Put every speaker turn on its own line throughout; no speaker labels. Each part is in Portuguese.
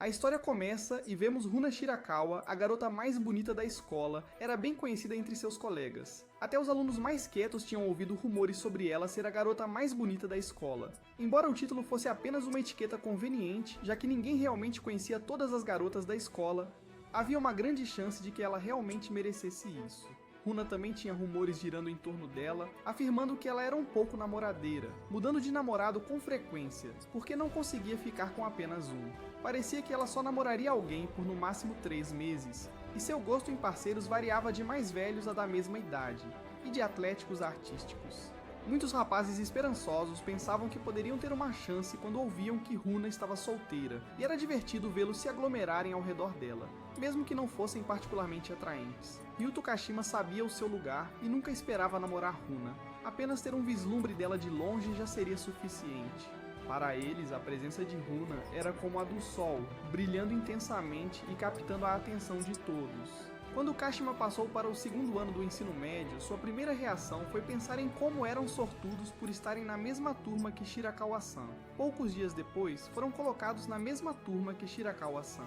A história começa e vemos Runa Shirakawa, a garota mais bonita da escola, era bem conhecida entre seus colegas. Até os alunos mais quietos tinham ouvido rumores sobre ela ser a garota mais bonita da escola. Embora o título fosse apenas uma etiqueta conveniente, já que ninguém realmente conhecia todas as garotas da escola, havia uma grande chance de que ela realmente merecesse isso. Runa também tinha rumores girando em torno dela, afirmando que ela era um pouco namoradeira, mudando de namorado com frequência, porque não conseguia ficar com apenas um. Parecia que ela só namoraria alguém por no máximo 3 meses, e seu gosto em parceiros variava de mais velhos a da mesma idade, e de atléticos a artísticos. Muitos rapazes esperançosos pensavam que poderiam ter uma chance quando ouviam que Runa estava solteira, e era divertido vê-los se aglomerarem ao redor dela, mesmo que não fossem particularmente atraentes. Ryuto Kashima sabia o seu lugar e nunca esperava namorar Runa. Apenas ter um vislumbre dela de longe já seria suficiente. Para eles, a presença de Runa era como a do sol, brilhando intensamente e captando a atenção de todos. Quando Kashima passou para o segundo ano do ensino médio, sua primeira reação foi pensar em como eram sortudos por estarem na mesma turma que Shirakawa-san. Poucos dias depois, foram colocados na mesma turma que Shirakawa-san.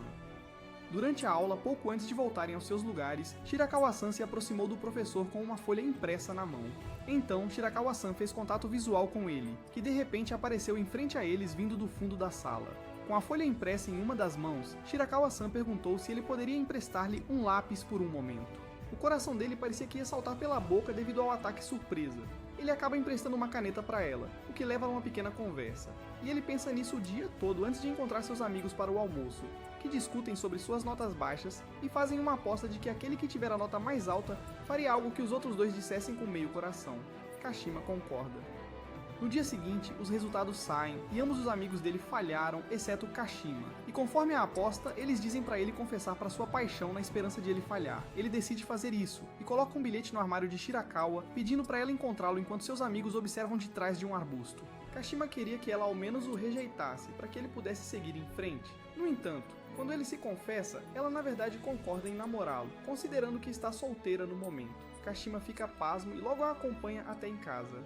Durante a aula, pouco antes de voltarem aos seus lugares, Shirakawa-san se aproximou do professor com uma folha impressa na mão. Então, Shirakawa-san fez contato visual com ele, que de repente apareceu em frente a eles vindo do fundo da sala. Com a folha impressa em uma das mãos, Shirakawa-san perguntou se ele poderia emprestar-lhe um lápis por um momento. O coração dele parecia que ia saltar pela boca devido ao ataque surpresa. Ele acaba emprestando uma caneta para ela, o que leva a uma pequena conversa. E ele pensa nisso o dia todo antes de encontrar seus amigos para o almoço, que discutem sobre suas notas baixas e fazem uma aposta de que aquele que tiver a nota mais alta faria algo que os outros dois dissessem com meio coração. Kashima concorda. No dia seguinte, os resultados saem e ambos os amigos dele falharam, exceto Kashima. E conforme a aposta, eles dizem para ele confessar para sua paixão na esperança de ele falhar. Ele decide fazer isso e coloca um bilhete no armário de Shirakawa, pedindo para ela encontrá-lo enquanto seus amigos observam de trás de um arbusto. Kashima queria que ela ao menos o rejeitasse, para que ele pudesse seguir em frente. No entanto, quando ele se confessa, ela na verdade concorda em namorá-lo, considerando que está solteira no momento. Kashima fica pasmo e logo a acompanha até em casa.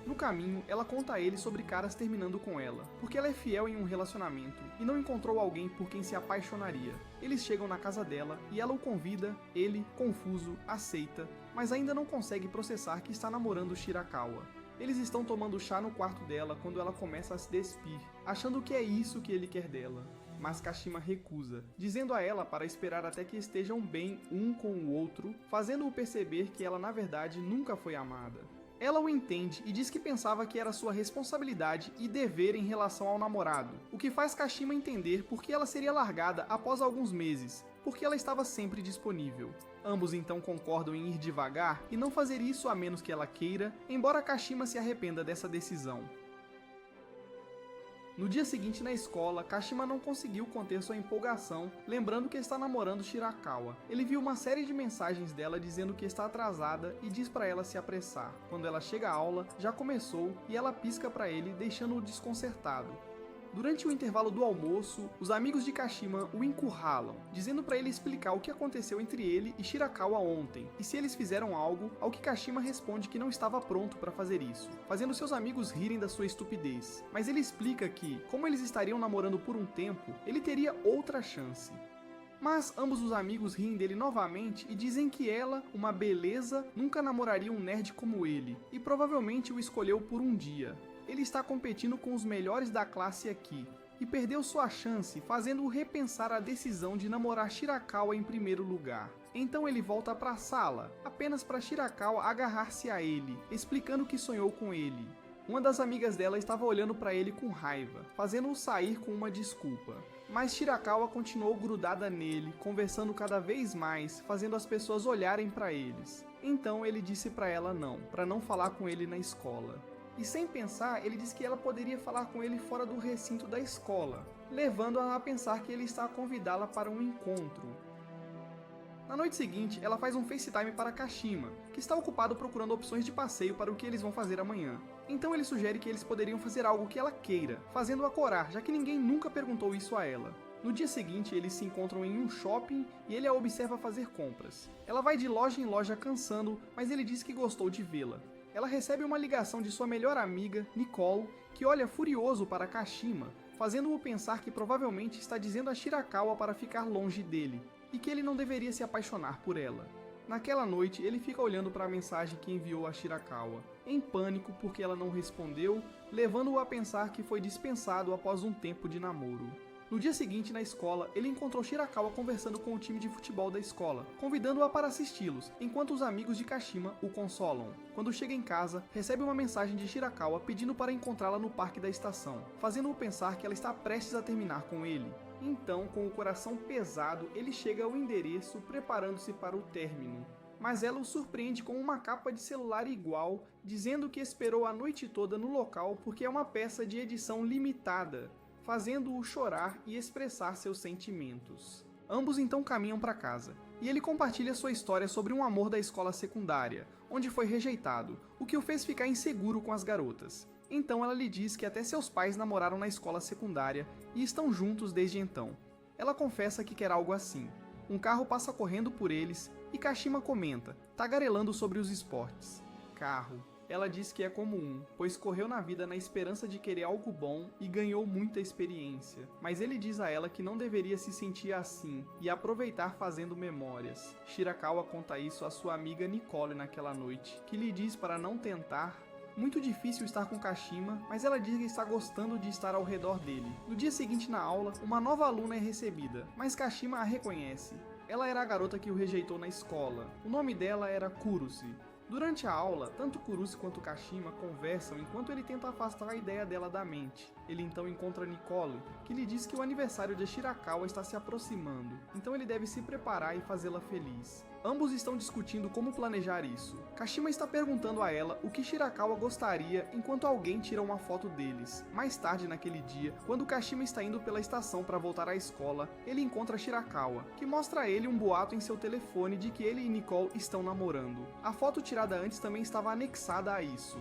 No caminho, ela conta a ele sobre caras terminando com ela, porque ela é fiel em um relacionamento e não encontrou alguém por quem se apaixonaria. Eles chegam na casa dela e ela o convida, ele, confuso, aceita, mas ainda não consegue processar que está namorando Shirakawa. Eles estão tomando chá no quarto dela quando ela começa a se despir, achando que é isso que ele quer dela. Mas Kashima recusa, dizendo a ela para esperar até que estejam bem um com o outro, fazendo-o perceber que ela na verdade nunca foi amada. Ela o entende e diz que pensava que era sua responsabilidade e dever em relação ao namorado, o que faz Kashima entender por que ela seria largada após alguns meses, porque ela estava sempre disponível. Ambos então concordam em ir devagar e não fazer isso a menos que ela queira, embora Kashima se arrependa dessa decisão. No dia seguinte na escola, Kashima não conseguiu conter sua empolgação, lembrando que está namorando Shirakawa. Ele viu uma série de mensagens dela dizendo que está atrasada e diz para ela se apressar. Quando ela chega à aula, já começou e ela pisca para ele, deixando-o desconcertado. Durante o intervalo do almoço, os amigos de Kashima o encurralam, dizendo para ele explicar o que aconteceu entre ele e Shirakawa ontem, e se eles fizeram algo, ao que Kashima responde que não estava pronto para fazer isso, fazendo seus amigos rirem da sua estupidez. Mas ele explica que, como eles estariam namorando por um tempo, ele teria outra chance. Mas ambos os amigos riem dele novamente e dizem que ela, uma beleza, nunca namoraria um nerd como ele, e provavelmente o escolheu por um dia. Ele está competindo com os melhores da classe aqui, e perdeu sua chance, fazendo-o repensar a decisão de namorar Shirakawa em primeiro lugar. Então ele volta para a sala, apenas para Shirakawa agarrar-se a ele, explicando que sonhou com ele. Uma das amigas dela estava olhando para ele com raiva, fazendo-o sair com uma desculpa. Mas Shirakawa continuou grudada nele, conversando cada vez mais, fazendo as pessoas olharem para eles. Então ele disse para ela não, para não falar com ele na escola. E sem pensar, ele disse que ela poderia falar com ele fora do recinto da escola, levando-a a pensar que ele está a convidá-la para um encontro. Na noite seguinte, ela faz um FaceTime para Kashima, que está ocupado procurando opções de passeio para o que eles vão fazer amanhã. Então ele sugere que eles poderiam fazer algo que ela queira, fazendo-a corar, já que ninguém nunca perguntou isso a ela. No dia seguinte, eles se encontram em um shopping e ele a observa fazer compras. Ela vai de loja em loja cansando, mas ele diz que gostou de vê-la. Ela recebe uma ligação de sua melhor amiga, Nicole, que olha furioso para Kashima, fazendo-o pensar que provavelmente está dizendo a Shirakawa para ficar longe dele, e que ele não deveria se apaixonar por ela. Naquela noite, ele fica olhando para a mensagem que enviou a Shirakawa, em pânico porque ela não respondeu, levando-o a pensar que foi dispensado após um tempo de namoro. No dia seguinte, na escola, ele encontrou Shirakawa conversando com o time de futebol da escola, convidando-a para assisti-los, enquanto os amigos de Kashima o consolam. Quando chega em casa, recebe uma mensagem de Shirakawa pedindo para encontrá-la no parque da estação, fazendo-o pensar que ela está prestes a terminar com ele. Então, com o coração pesado, ele chega ao endereço, preparando-se para o término. Mas ela o surpreende com uma capa de celular igual, dizendo que esperou a noite toda no local porque é uma peça de edição limitada, fazendo-o chorar e expressar seus sentimentos. Ambos então caminham para casa, e ele compartilha sua história sobre um amor da escola secundária, onde foi rejeitado, o que o fez ficar inseguro com as garotas. Então ela lhe diz que até seus pais namoraram na escola secundária e estão juntos desde então. Ela confessa que quer algo assim. Um carro passa correndo por eles e Kashima comenta, tagarelando sobre os esportes. Carro. Ela diz que é como pois correu na vida na esperança de querer algo bom e ganhou muita experiência. Mas ele diz a ela que não deveria se sentir assim e aproveitar fazendo memórias. Shirakawa conta isso à sua amiga Nicole naquela noite, que lhe diz para não tentar. Muito difícil estar com Kashima, mas ela diz que está gostando de estar ao redor dele. No dia seguinte na aula, uma nova aluna é recebida, mas Kashima a reconhece. Ela era a garota que o rejeitou na escola. O nome dela era Kurusi. Durante a aula, tanto Kurusi quanto Kashima conversam enquanto ele tenta afastar a ideia dela da mente. Ele então encontra Nicole, que lhe diz que o aniversário de Shirakawa está se aproximando, então ele deve se preparar e fazê-la feliz. Ambos estão discutindo como planejar isso. Kashima está perguntando a ela o que Shirakawa gostaria enquanto alguém tira uma foto deles. Mais tarde naquele dia, quando Kashima está indo pela estação para voltar à escola, ele encontra Shirakawa, que mostra a ele um boato em seu telefone de que ele e Nicole estão namorando. A foto tirada antes também estava anexada a isso.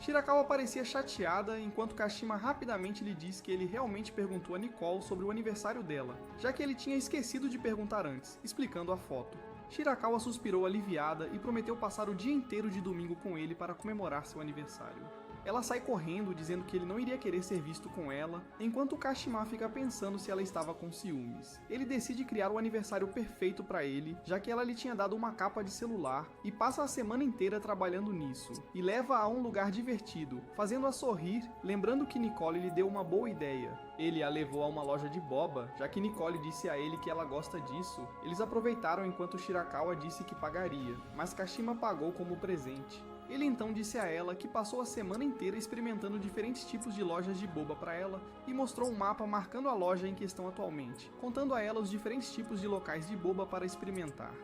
Shirakawa parecia chateada, enquanto Kashima rapidamente lhe diz que ele realmente perguntou a Nicole sobre o aniversário dela, já que ele tinha esquecido de perguntar antes, explicando a foto. Shirakawa suspirou aliviada e prometeu passar o dia inteiro de domingo com ele para comemorar seu aniversário. Ela sai correndo, dizendo que ele não iria querer ser visto com ela, enquanto Kashima fica pensando se ela estava com ciúmes. Ele decide criar o aniversário perfeito para ele, já que ela lhe tinha dado uma capa de celular, e passa a semana inteira trabalhando nisso, e leva-a a um lugar divertido, fazendo-a sorrir, lembrando que Nicole lhe deu uma boa ideia. Ele a levou a uma loja de boba, já que Nicole disse a ele que ela gosta disso. Eles aproveitaram enquanto Shirakawa disse que pagaria, mas Kashima pagou como presente. Ele então disse a ela que passou a semana inteira experimentando diferentes tipos de lojas de boba para ela e mostrou um mapa marcando a loja em questão atualmente, contando a ela os diferentes tipos de locais de boba para experimentar.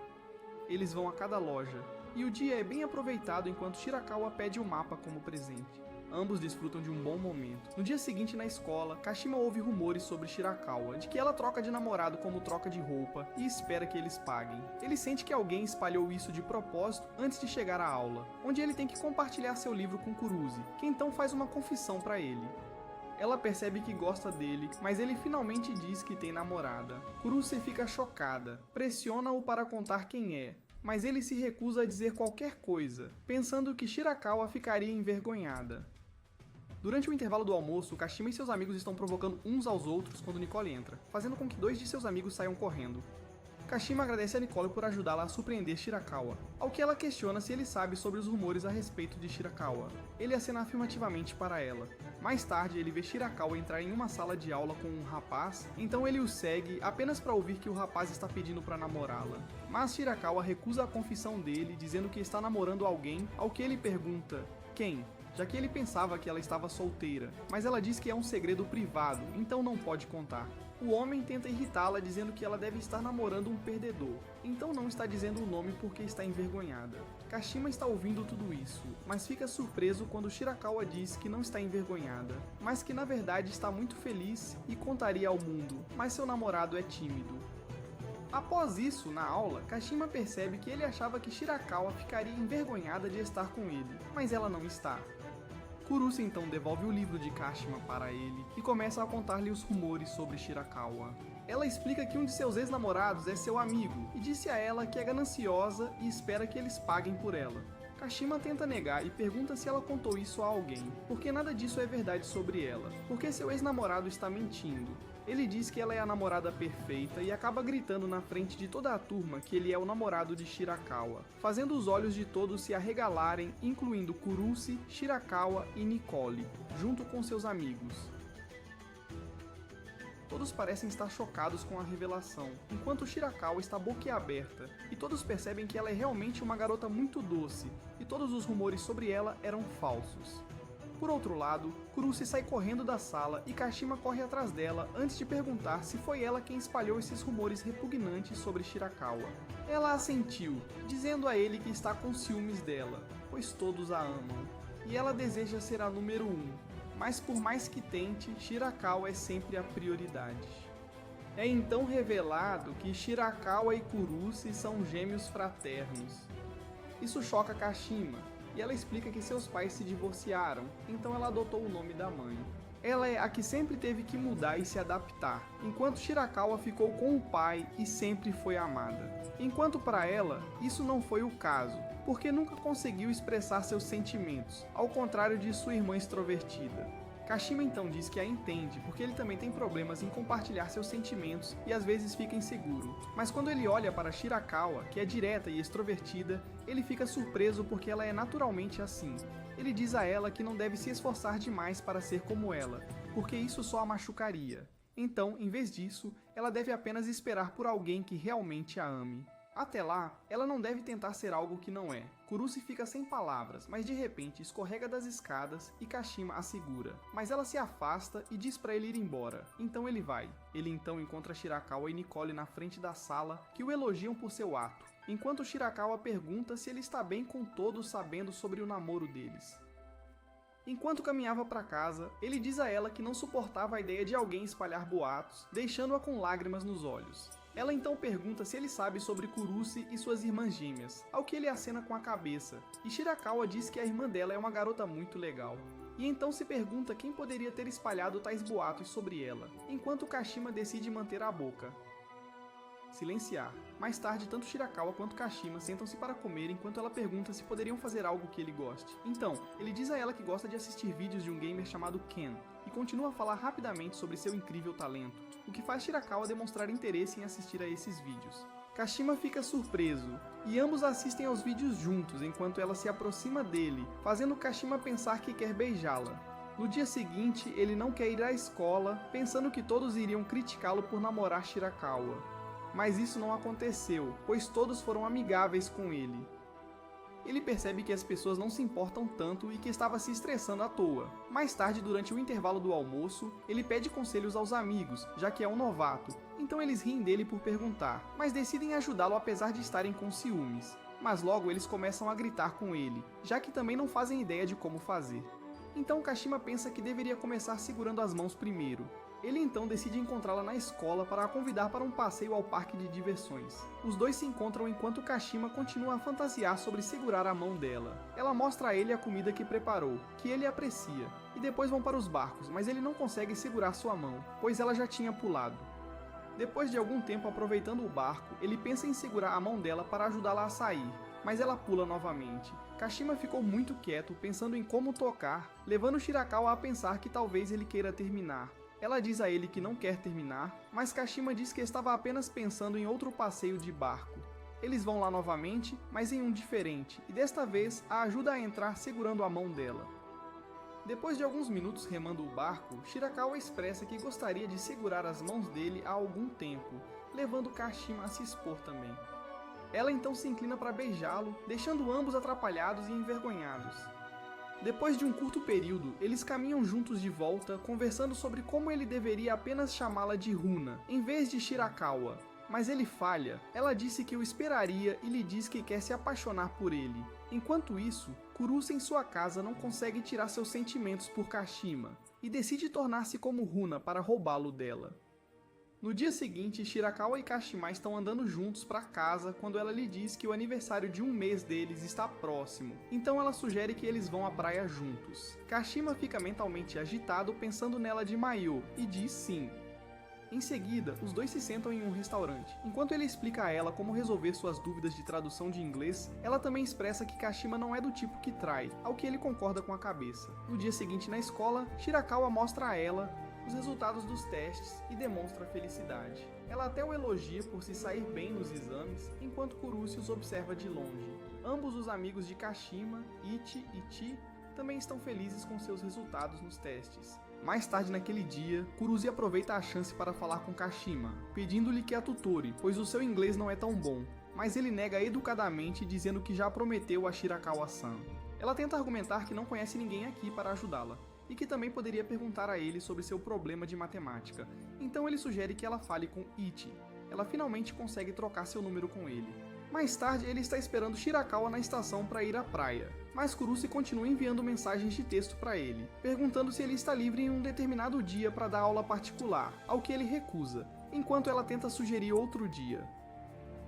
Eles vão a cada loja, e o dia é bem aproveitado enquanto Shirakawa pede o mapa como presente. Ambos desfrutam de um bom momento. No dia seguinte na escola, Kashima ouve rumores sobre Shirakawa, de que ela troca de namorado como troca de roupa e espera que eles paguem. Ele sente que alguém espalhou isso de propósito antes de chegar à aula, onde ele tem que compartilhar seu livro com Kurusi, que então faz uma confissão para ele. Ela percebe que gosta dele, mas ele finalmente diz que tem namorada. Kurusi fica chocada, pressiona-o para contar quem é, mas ele se recusa a dizer qualquer coisa, pensando que Shirakawa ficaria envergonhada. Durante o intervalo do almoço, Kashima e seus amigos estão provocando uns aos outros quando Nicole entra, fazendo com que 2 de seus amigos saiam correndo. Kashima agradece a Nicole por ajudá-la a surpreender Shirakawa, ao que ela questiona se ele sabe sobre os rumores a respeito de Shirakawa. Ele acena afirmativamente para ela. Mais tarde, ele vê Shirakawa entrar em uma sala de aula com um rapaz, então ele o segue apenas para ouvir que o rapaz está pedindo para namorá-la. Mas Shirakawa recusa a confissão dele, dizendo que está namorando alguém, ao que ele pergunta, quem? Já que ele pensava que ela estava solteira, mas ela diz que é um segredo privado, então não pode contar. O homem tenta irritá-la dizendo que ela deve estar namorando um perdedor, então não está dizendo o nome porque está envergonhada. Kashima está ouvindo tudo isso, mas fica surpreso quando Shirakawa diz que não está envergonhada, mas que na verdade está muito feliz e contaria ao mundo, mas seu namorado é tímido. Após isso, na aula, Kashima percebe que ele achava que Shirakawa ficaria envergonhada de estar com ele, mas ela não está. Kurusi então devolve o livro de Kashima para ele e começa a contar-lhe os rumores sobre Shirakawa. Ela explica que um de seus ex-namorados é seu amigo e disse a ela que é gananciosa e espera que eles paguem por ela. Kashima tenta negar e pergunta se ela contou isso a alguém, porque nada disso é verdade sobre ela, porque seu ex-namorado está mentindo. Ele diz que ela é a namorada perfeita e acaba gritando na frente de toda a turma que ele é o namorado de Shirakawa, fazendo os olhos de todos se arregalarem, incluindo Kurusu, Shirakawa e Nicole, junto com seus amigos. Todos parecem estar chocados com a revelação, enquanto Shirakawa está boquiaberta, e todos percebem que ela é realmente uma garota muito doce, e todos os rumores sobre ela eram falsos. Por outro lado, Kurusu sai correndo da sala e Kashima corre atrás dela antes de perguntar se foi ela quem espalhou esses rumores repugnantes sobre Shirakawa. Ela assentiu, dizendo a ele que está com ciúmes dela, pois todos a amam, e ela deseja ser a número 1, mas por mais que tente, Shirakawa é sempre a prioridade. É então revelado que Shirakawa e Kurusu são gêmeos fraternos. Isso choca Kashima, e ela explica que seus pais se divorciaram, então ela adotou o nome da mãe. Ela é a que sempre teve que mudar e se adaptar, enquanto Shirakawa ficou com o pai e sempre foi amada. Enquanto para ela, isso não foi o caso, porque nunca conseguiu expressar seus sentimentos, ao contrário de sua irmã extrovertida. Kashima então diz que a entende, porque ele também tem problemas em compartilhar seus sentimentos e às vezes fica inseguro. Mas quando ele olha para Shirakawa, que é direta e extrovertida, ele fica surpreso porque ela é naturalmente assim. Ele diz a ela que não deve se esforçar demais para ser como ela, porque isso só a machucaria. Então, em vez disso, ela deve apenas esperar por alguém que realmente a ame. Até lá, ela não deve tentar ser algo que não é. Kurusu fica sem palavras, mas de repente escorrega das escadas e Kashima a segura. Mas ela se afasta e diz para ele ir embora. Então ele vai. Ele então encontra Shirakawa e Nicole na frente da sala, que o elogiam por seu ato, enquanto Shirakawa pergunta se ele está bem com todos sabendo sobre o namoro deles. Enquanto caminhava para casa, ele diz a ela que não suportava a ideia de alguém espalhar boatos, deixando-a com lágrimas nos olhos. Ela então pergunta se ele sabe sobre Kurusu e suas irmãs gêmeas, ao que ele acena com a cabeça, e Shirakawa diz que a irmã dela é uma garota muito legal. E então se pergunta quem poderia ter espalhado tais boatos sobre ela, enquanto Kashima decide manter a boca. Silenciar. Mais tarde, tanto Shirakawa quanto Kashima sentam-se para comer enquanto ela pergunta se poderiam fazer algo que ele goste. Então, ele diz a ela que gosta de assistir vídeos de um gamer chamado Ken, e continua a falar rapidamente sobre seu incrível talento, o que faz Shirakawa demonstrar interesse em assistir a esses vídeos. Kashima fica surpreso, e ambos assistem aos vídeos juntos enquanto ela se aproxima dele, fazendo Kashima pensar que quer beijá-la. No dia seguinte, ele não quer ir à escola, pensando que todos iriam criticá-lo por namorar Shirakawa. Mas isso não aconteceu, pois todos foram amigáveis com ele. Ele percebe que as pessoas não se importam tanto e que estava se estressando à toa. Mais tarde, durante o intervalo do almoço, ele pede conselhos aos amigos, já que é um novato, então eles riem dele por perguntar, mas decidem ajudá-lo apesar de estarem com ciúmes. Mas logo eles começam a gritar com ele, já que também não fazem ideia de como fazer. Então Kashima pensa que deveria começar segurando as mãos primeiro. Ele então decide encontrá-la na escola para a convidar para um passeio ao parque de diversões. Os dois se encontram enquanto Kashima continua a fantasiar sobre segurar a mão dela. Ela mostra a ele a comida que preparou, que ele aprecia, e depois vão para os barcos, mas ele não consegue segurar sua mão, pois ela já tinha pulado. Depois de algum tempo aproveitando o barco, ele pensa em segurar a mão dela para ajudá-la a sair, mas ela pula novamente. Kashima ficou muito quieto, pensando em como tocar, levando Shirakawa a pensar que talvez ele queira terminar. Ela diz a ele que não quer terminar, mas Kashima diz que estava apenas pensando em outro passeio de barco. Eles vão lá novamente, mas em um diferente, e desta vez a ajuda a entrar segurando a mão dela. Depois de alguns minutos remando o barco, Shirakawa expressa que gostaria de segurar as mãos dele há algum tempo, levando Kashima a se expor também. Ela então se inclina para beijá-lo, deixando ambos atrapalhados e envergonhados. Depois de um curto período, eles caminham juntos de volta, conversando sobre como ele deveria apenas chamá-la de Runa, em vez de Shirakawa. Mas ele falha. Ela disse que o esperaria e lhe diz que quer se apaixonar por ele. Enquanto isso, Kurusu em sua casa não consegue tirar seus sentimentos por Kashima, e decide tornar-se como Runa para roubá-lo dela. No dia seguinte, Shirakawa e Kashima estão andando juntos para casa quando ela lhe diz que o aniversário de um mês deles está próximo, então ela sugere que eles vão à praia juntos. Kashima fica mentalmente agitado pensando nela de maiô e diz sim. Em seguida, os dois se sentam em um restaurante. Enquanto ele explica a ela como resolver suas dúvidas de tradução de inglês, ela também expressa que Kashima não é do tipo que trai, ao que ele concorda com a cabeça. No dia seguinte na escola, Shirakawa mostra a ela os resultados dos testes e demonstra felicidade. Ela até o elogia por se sair bem nos exames, enquanto Kurusu os observa de longe. Ambos os amigos de Kashima, Ichi e Chi, também estão felizes com seus resultados nos testes. Mais tarde naquele dia, Kurusu aproveita a chance para falar com Kashima, pedindo-lhe que a tutore, pois o seu inglês não é tão bom, mas ele nega educadamente, dizendo que já prometeu a Shirakawa-san. Ela tenta argumentar que não conhece ninguém aqui para ajudá-la, e que também poderia perguntar a ele sobre seu problema de matemática, então ele sugere que ela fale com Ichi. Ela finalmente consegue trocar seu número com ele. Mais tarde, ele está esperando Shirakawa na estação para ir à praia, mas Kurusu continua enviando mensagens de texto para ele, perguntando se ele está livre em um determinado dia para dar aula particular, ao que ele recusa, enquanto ela tenta sugerir outro dia.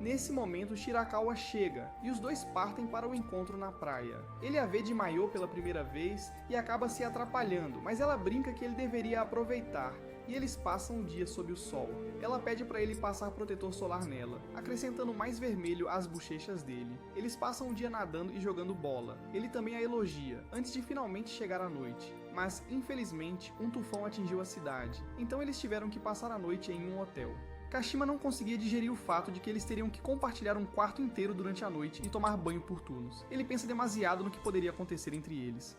Nesse momento, Shirakawa chega, e os dois partem para o encontro na praia. Ele a vê de maiô pela primeira vez e acaba se atrapalhando, mas ela brinca que ele deveria aproveitar, e eles passam o dia sob o sol. Ela pede para ele passar protetor solar nela, acrescentando mais vermelho às bochechas dele. Eles passam o dia nadando e jogando bola. Ele também a elogia, antes de finalmente chegar à noite. Mas, infelizmente, um tufão atingiu a cidade, então eles tiveram que passar a noite em um hotel. Kashima não conseguia digerir o fato de que eles teriam que compartilhar um quarto inteiro durante a noite e tomar banho por turnos. Ele pensa demasiado no que poderia acontecer entre eles.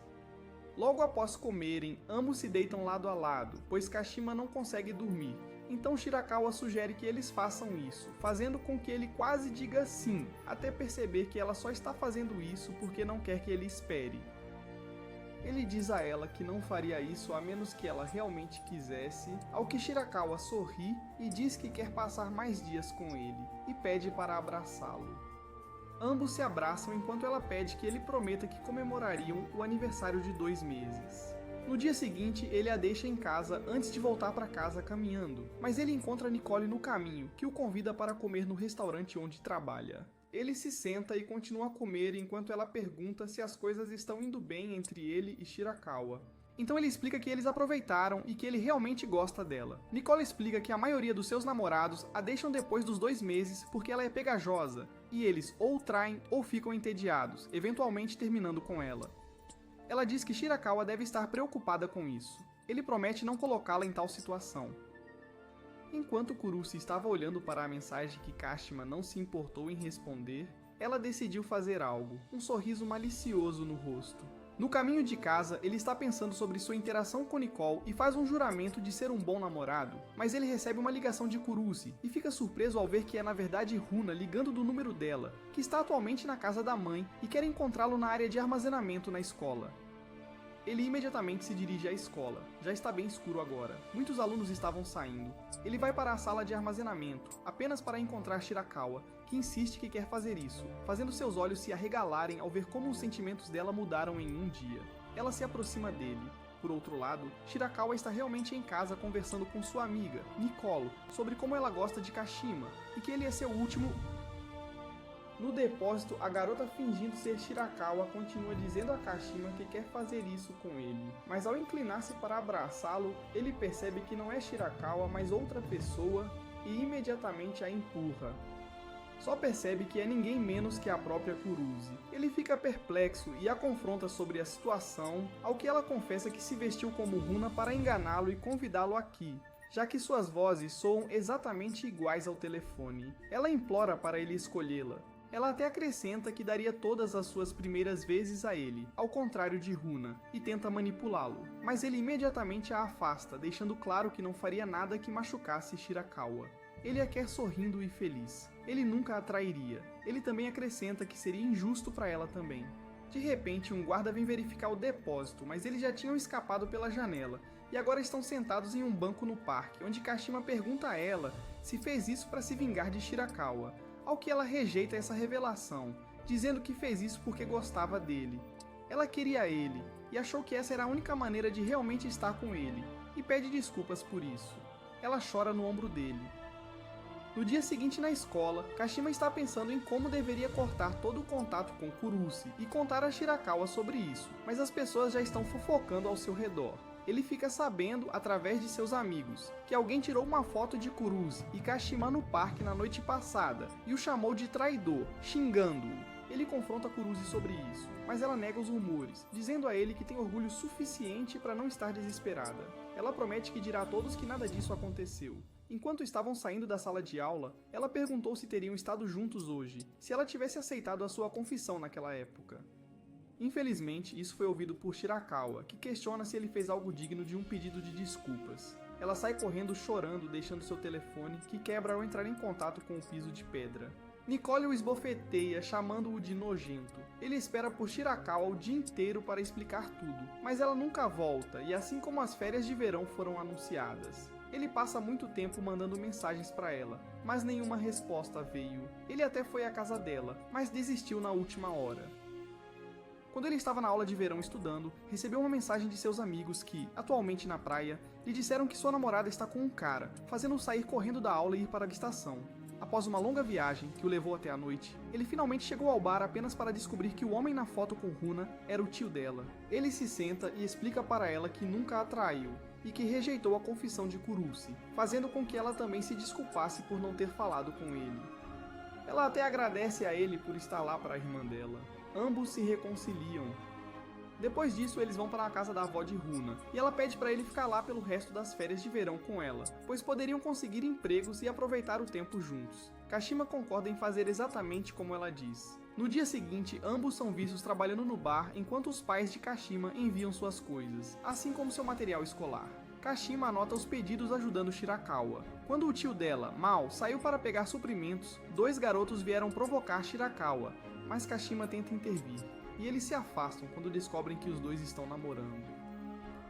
Logo após comerem, ambos se deitam lado a lado, pois Kashima não consegue dormir. Então Shirakawa sugere que eles façam isso, fazendo com que ele quase diga sim, até perceber que ela só está fazendo isso porque não quer que ele espere. Ele diz a ela que não faria isso a menos que ela realmente quisesse, ao que Shirakawa sorri e diz que quer passar mais dias com ele, e pede para abraçá-lo. Ambos se abraçam enquanto ela pede que ele prometa que comemorariam o aniversário de 2 meses. No dia seguinte, ele a deixa em casa antes de voltar para casa caminhando, mas ele encontra Nicole no caminho, que o convida para comer no restaurante onde trabalha. Ele se senta e continua a comer enquanto ela pergunta se as coisas estão indo bem entre ele e Shirakawa. Então ele explica que eles aproveitaram e que ele realmente gosta dela. Nicole explica que a maioria dos seus namorados a deixam depois dos 2 meses porque ela é pegajosa, e eles ou traem ou ficam entediados, eventualmente terminando com ela. Ela diz que Shirakawa deve estar preocupada com isso. Ele promete não colocá-la em tal situação. Enquanto Kurusu estava olhando para a mensagem que Kashima não se importou em responder, ela decidiu fazer algo, um sorriso malicioso no rosto. No caminho de casa, ele está pensando sobre sua interação com Nicole e faz um juramento de ser um bom namorado, mas ele recebe uma ligação de Kurusu e fica surpreso ao ver que é na verdade Runa ligando do número dela, que está atualmente na casa da mãe e quer encontrá-lo na área de armazenamento na escola. Ele imediatamente se dirige à escola. Já está bem escuro agora. Muitos alunos estavam saindo. Ele vai para a sala de armazenamento, apenas para encontrar Shirakawa, que insiste que quer fazer isso, fazendo seus olhos se arregalarem ao ver como os sentimentos dela mudaram em um dia. Ela se aproxima dele. Por outro lado, Shirakawa está realmente em casa conversando com sua amiga, Nicole, sobre como ela gosta de Kashima, e que ele é seu último... No depósito, a garota fingindo ser Shirakawa continua dizendo a Kashima que quer fazer isso com ele, mas ao inclinar-se para abraçá-lo, ele percebe que não é Shirakawa, mas outra pessoa, e imediatamente a empurra. Só percebe que é ninguém menos que a própria Kurusu. Ele fica perplexo e a confronta sobre a situação, ao que ela confessa que se vestiu como Runa para enganá-lo e convidá-lo aqui, já que suas vozes soam exatamente iguais ao telefone. Ela implora para ele escolhê-la. Ela até acrescenta que daria todas as suas primeiras vezes a ele, ao contrário de Runa, e tenta manipulá-lo. Mas ele imediatamente a afasta, deixando claro que não faria nada que machucasse Shirakawa. Ele a quer sorrindo e feliz. Ele nunca a trairia. Ele também acrescenta que seria injusto para ela também. De repente, um guarda vem verificar o depósito, mas eles já tinham escapado pela janela, e agora estão sentados em um banco no parque, onde Kashima pergunta a ela se fez isso para se vingar de Shirakawa. Ao que ela rejeita essa revelação, dizendo que fez isso porque gostava dele. Ela queria ele, e achou que essa era a única maneira de realmente estar com ele, e pede desculpas por isso. Ela chora no ombro dele. No dia seguinte na escola, Kashima está pensando em como deveria cortar todo o contato com Kurusu e contar a Shirakawa sobre isso, mas as pessoas já estão fofocando ao seu redor. ele fica sabendo, através de seus amigos, que alguém tirou uma foto de Kuruze e Kashima no parque na noite passada e o chamou de traidor, xingando-o. Ele confronta Kuruze sobre isso, mas ela nega os rumores, dizendo a ele que tem orgulho suficiente para não estar desesperada. Ela promete que dirá a todos que nada disso aconteceu. Enquanto estavam saindo da sala de aula, ela perguntou se teriam estado juntos hoje, se ela tivesse aceitado a sua confissão naquela época. Infelizmente, isso foi ouvido por Shirakawa, que questiona se ele fez algo digno de um pedido de desculpas. Ela sai correndo chorando, deixando seu telefone, que quebra ao entrar em contato com o piso de pedra. Nicole o esbofeteia, chamando-o de nojento. Ele espera por Shirakawa o dia inteiro para explicar tudo, mas ela nunca volta, e assim como as férias de verão foram anunciadas. Ele passa muito tempo mandando mensagens para ela, mas nenhuma resposta veio. Ele até foi à casa dela, mas desistiu na última hora. Quando ele estava na aula de verão estudando, recebeu uma mensagem de seus amigos que, atualmente na praia, lhe disseram que sua namorada está com um cara, fazendo-o sair correndo da aula e ir para a estação. Após uma longa viagem, que o levou até a noite, ele finalmente chegou ao bar apenas para descobrir que o homem na foto com Runa era o tio dela. Ele se senta e explica para ela que nunca a traiu, e que rejeitou a confissão de Kuruze, fazendo com que ela também se desculpasse por não ter falado com ele. Ela até agradece a ele por estar lá para a irmã dela. Ambos se reconciliam. Depois disso, eles vão para a casa da avó de Runa, e ela pede para ele ficar lá pelo resto das férias de verão com ela, pois poderiam conseguir empregos e aproveitar o tempo juntos. Kashima concorda em fazer exatamente como ela diz. No dia seguinte, ambos são vistos trabalhando no bar enquanto os pais de Kashima enviam suas coisas, assim como seu material escolar. Kashima anota os pedidos ajudando Shirakawa. Quando o tio dela, Mao, saiu para pegar suprimentos, dois garotos vieram provocar Shirakawa, mas Kashima tenta intervir, e eles se afastam quando descobrem que os dois estão namorando.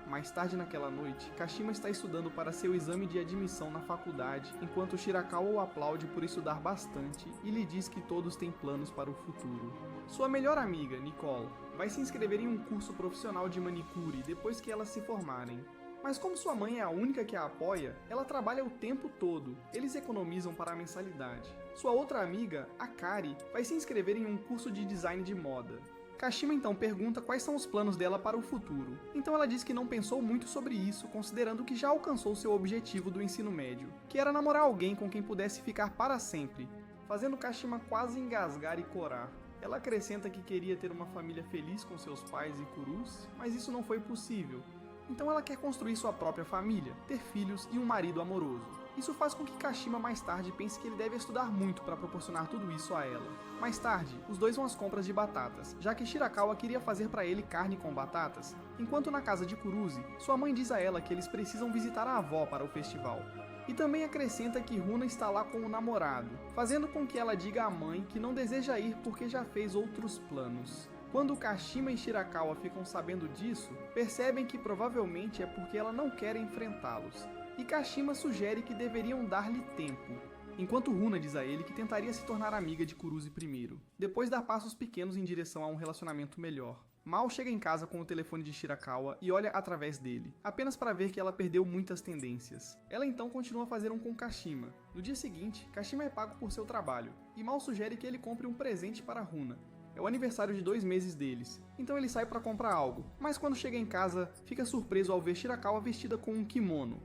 Mais tarde naquela noite, Kashima está estudando para seu exame de admissão na faculdade, enquanto Shirakawa o aplaude por estudar bastante e lhe diz que todos têm planos para o futuro. Sua melhor amiga, Nicole, vai se inscrever em um curso profissional de manicure depois que elas se formarem. Mas como sua mãe é a única que a apoia, ela trabalha o tempo todo. Eles economizam para a mensalidade. Sua outra amiga, Akari, vai se inscrever em um curso de design de moda. Kashima então pergunta quais são os planos dela para o futuro. Então ela diz que não pensou muito sobre isso, considerando que já alcançou seu objetivo do ensino médio, que era namorar alguém com quem pudesse ficar para sempre, fazendo Kashima quase engasgar e corar. Ela acrescenta que queria ter uma família feliz com seus pais e Kuruze, mas isso não foi possível. Então ela quer construir sua própria família, ter filhos e um marido amoroso. Isso faz com que Kashima mais tarde pense que ele deve estudar muito para proporcionar tudo isso a ela. Mais tarde, os dois vão às compras de batatas, já que Shirakawa queria fazer para ele carne com batatas, enquanto na casa de Kuruze, sua mãe diz a ela que eles precisam visitar a avó para o festival. E também acrescenta que Runa está lá com o namorado, fazendo com que ela diga à mãe que não deseja ir porque já fez outros planos. Quando Kashima e Shirakawa ficam sabendo disso, percebem que provavelmente é porque ela não quer enfrentá-los. E Kashima sugere que deveriam dar-lhe tempo, enquanto Runa diz a ele que tentaria se tornar amiga de Kuruze primeiro, depois dar passos pequenos em direção a um relacionamento melhor. Mao chega em casa com o telefone de Shirakawa e olha através dele, apenas para ver que ela perdeu muitas tendências. Ela então continua a fazer um com Kashima. No dia seguinte, Kashima é pago por seu trabalho, e Mao sugere que ele compre um presente para Runa. É o aniversário de 2 meses deles, então ele sai para comprar algo, mas quando chega em casa, fica surpreso ao ver Shirakawa vestida com um kimono.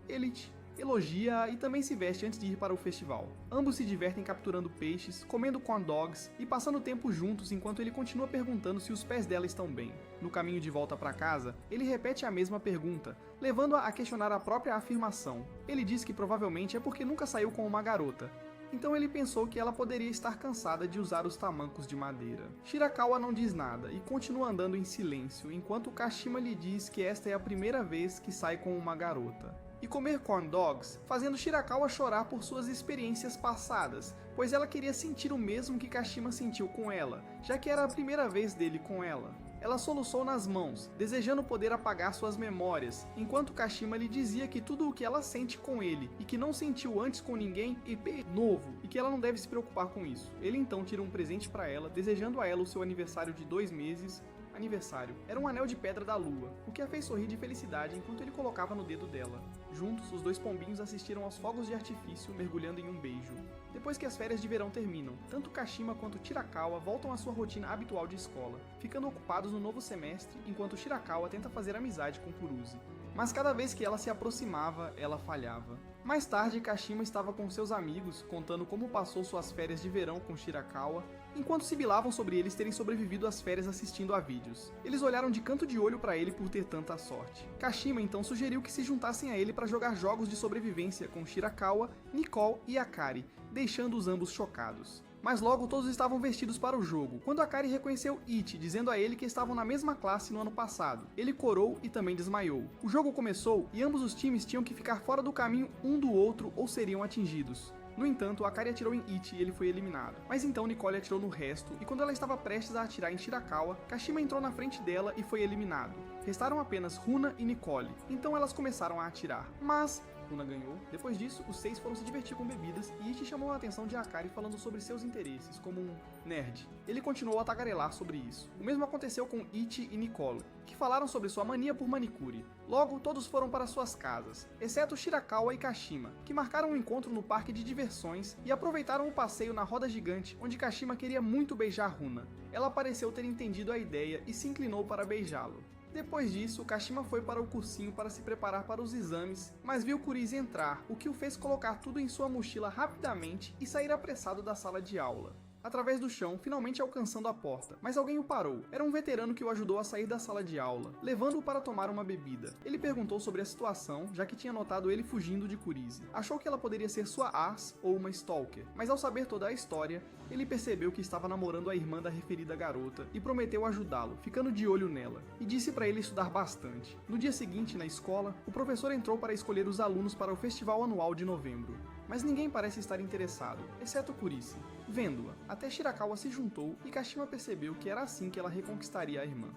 Ele elogia e também se veste antes de ir para o festival. Ambos se divertem capturando peixes, comendo corn dogs e passando tempo juntos enquanto ele continua perguntando se os pés dela estão bem. No caminho de volta para casa, ele repete a mesma pergunta, levando-a a questionar a própria afirmação. Ele diz que provavelmente é porque nunca saiu com uma garota. Então ele pensou que ela poderia estar cansada de usar os tamancos de madeira. Shirakawa não diz nada e continua andando em silêncio, enquanto Kashima lhe diz que esta é a primeira vez que sai com uma garota. E comer corn dogs, fazendo Shirakawa chorar por suas experiências passadas, pois ela queria sentir o mesmo que Kashima sentiu com ela, já que era a primeira vez dele com ela. Ela soluçou nas mãos, desejando poder apagar suas memórias, enquanto Kashima lhe dizia que tudo o que ela sente com ele, e que não sentiu antes com ninguém, é novo, e que ela não deve se preocupar com isso. Ele então tira um presente para ela, desejando a ela o seu aniversário de 2 meses, aniversário. Era um anel de pedra da lua, o que a fez sorrir de felicidade enquanto ele colocava no dedo dela. Juntos, os dois pombinhos assistiram aos fogos de artifício mergulhando em um beijo. Depois que as férias de verão terminam, tanto Kashima quanto Shirakawa voltam à sua rotina habitual de escola, ficando ocupados no novo semestre enquanto Shirakawa tenta fazer amizade com Kuruzi. Mas cada vez que ela se aproximava, ela falhava. Mais tarde, Kashima estava com seus amigos, contando como passou suas férias de verão com Shirakawa, enquanto sibilavam sobre eles terem sobrevivido às férias assistindo a vídeos. Eles olharam de canto de olho para ele por ter tanta sorte. Kashima então sugeriu que se juntassem a ele para jogar jogos de sobrevivência com Shirakawa, Nicole e Akari, deixando-os ambos chocados. Mas logo todos estavam vestidos para o jogo, quando Akari reconheceu Ichi, dizendo a ele que estavam na mesma classe no ano passado. Ele corou e também desmaiou. O jogo começou e ambos os times tinham que ficar fora do caminho um do outro ou seriam atingidos. No entanto, Akari atirou em Ichi e ele foi eliminado. Mas então Nicole atirou no resto, e quando ela estava prestes a atirar em Shirakawa, Kashima entrou na frente dela e foi eliminado. Restaram apenas Runa e Nicole, então elas começaram a atirar. Mas Runa ganhou. Depois disso, os 6 foram se divertir com bebidas e Ichi chamou a atenção de Akari falando sobre seus interesses, como um nerd. Ele continuou a tagarelar sobre isso. O mesmo aconteceu com Ichi e Nicole, que falaram sobre sua mania por manicure. Logo, todos foram para suas casas, exceto Shirakawa e Kashima, que marcaram um encontro no parque de diversões e aproveitaram o passeio na roda gigante, onde Kashima queria muito beijar Runa. Ela pareceu ter entendido a ideia e se inclinou para beijá-lo. Depois disso, Kashima foi para o cursinho para se preparar para os exames, mas viu Kurizi entrar, o que o fez colocar tudo em sua mochila rapidamente e sair apressado da sala de aula. Através do chão, finalmente alcançando a porta, mas alguém o parou. Era um veterano que o ajudou a sair da sala de aula, levando-o para tomar uma bebida. Ele perguntou sobre a situação, já que tinha notado ele fugindo de Kurizi. Achou que ela poderia ser sua as ou uma stalker, mas ao saber toda a história, ele percebeu que estava namorando a irmã da referida garota e prometeu ajudá-lo, ficando de olho nela, e disse para ele estudar bastante. No dia seguinte, na escola, o professor entrou para escolher os alunos para o festival anual de novembro. Mas ninguém parece estar interessado, exceto Kurizi. Vendo-a, até Shirakawa se juntou e Kashima percebeu que era assim que ela reconquistaria a irmã.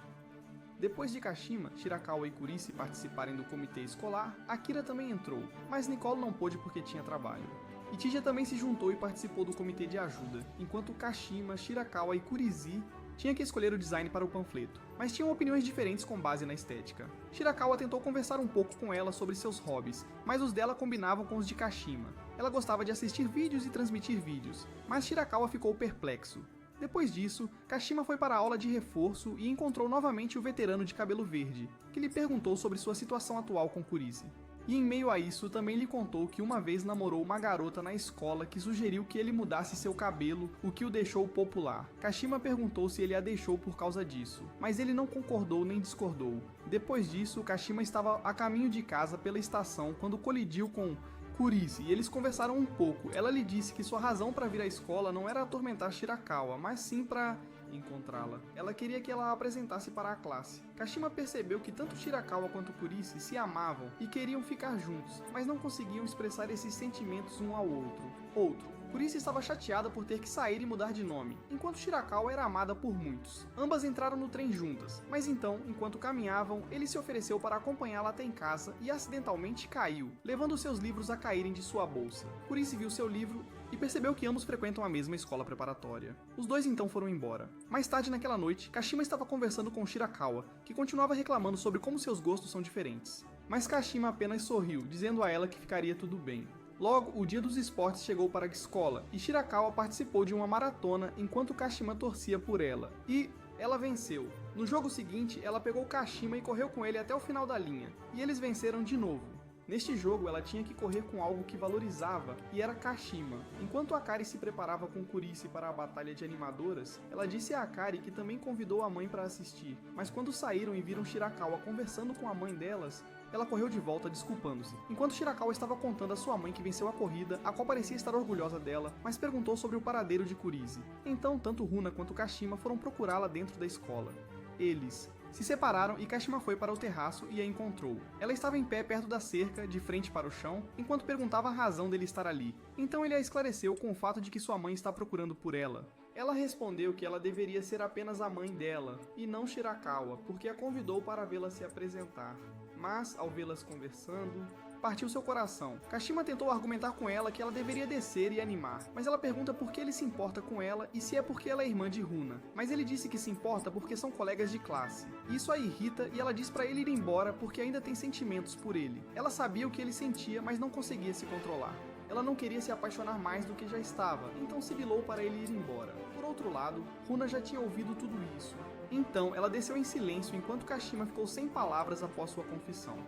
Depois de Kashima, Shirakawa e Kurizi participarem do comitê escolar, Akira também entrou, mas Nicole não pôde porque tinha trabalho. Ichija também se juntou e participou do comitê de ajuda, enquanto Kashima, Shirakawa e Kurizi tinha que escolher o design para o panfleto, mas tinham opiniões diferentes com base na estética. Shirakawa tentou conversar um pouco com ela sobre seus hobbies, mas os dela combinavam com os de Kashima. Ela gostava de assistir vídeos e transmitir vídeos, mas Shirakawa ficou perplexo. Depois disso, Kashima foi para a aula de reforço e encontrou novamente o veterano de cabelo verde, que lhe perguntou sobre sua situação atual com Kurizi. E em meio a isso, também lhe contou que uma vez namorou uma garota na escola que sugeriu que ele mudasse seu cabelo, o que o deixou popular. Kashima perguntou se ele a deixou por causa disso, mas ele não concordou nem discordou. Depois disso, Kashima estava a caminho de casa pela estação quando colidiu com Kurizi e eles conversaram um pouco. Ela lhe disse que sua razão para vir à escola não era atormentar Shirakawa, mas sim para encontrá-la. Ela queria que ela a apresentasse para a classe. Kashima percebeu que tanto Shirakawa quanto Kurizi se amavam e queriam ficar juntos, mas não conseguiam expressar esses sentimentos um ao outro. Kurizi estava chateada por ter que sair e mudar de nome, enquanto Shirakawa era amada por muitos. Ambas entraram no trem juntas, mas então, enquanto caminhavam, ele se ofereceu para acompanhá-la até em casa e acidentalmente caiu, levando seus livros a caírem de sua bolsa. Kurizi viu seu livro e percebeu que ambos frequentam a mesma escola preparatória. Os dois então foram embora. Mais tarde naquela noite, Kashima estava conversando com Shirakawa, que continuava reclamando sobre como seus gostos são diferentes. Mas Kashima apenas sorriu, dizendo a ela que ficaria tudo bem. Logo, o dia dos esportes chegou para a escola e Shirakawa participou de uma maratona enquanto Kashima torcia por ela. E ela venceu. No jogo seguinte, ela pegou Kashima e correu com ele até o final da linha. E eles venceram de novo. Neste jogo, ela tinha que correr com algo que valorizava, e era Kashima. Enquanto Akari se preparava com Kurizi para a batalha de animadoras, ela disse a Akari que também convidou a mãe para assistir, mas quando saíram e viram Shirakawa conversando com a mãe delas, ela correu de volta desculpando-se. Enquanto Shirakawa estava contando a sua mãe que venceu a corrida, a qual parecia estar orgulhosa dela, mas perguntou sobre o paradeiro de Kurizi. Então, tanto Runa quanto Kashima foram procurá-la dentro da escola. Eles se separaram e Kashima foi para o terraço e a encontrou. Ela estava em pé perto da cerca, de frente para o chão, enquanto perguntava a razão dele estar ali. Então ele a esclareceu com o fato de que sua mãe está procurando por ela. Ela respondeu que ela deveria ser apenas a mãe dela, e não Shirakawa, porque a convidou para vê-la se apresentar. Mas, ao vê-las conversando, partiu seu coração. Kashima tentou argumentar com ela que ela deveria descer e animar, mas ela pergunta por que ele se importa com ela e se é porque ela é irmã de Runa. Mas ele disse que se importa porque são colegas de classe. Isso a irrita e ela diz pra ele ir embora porque ainda tem sentimentos por ele. Ela sabia o que ele sentia, mas não conseguia se controlar. Ela não queria se apaixonar mais do que já estava, então sibilou para ele ir embora. Por outro lado, Runa já tinha ouvido tudo isso. Então, ela desceu em silêncio enquanto Kashima ficou sem palavras após sua confissão.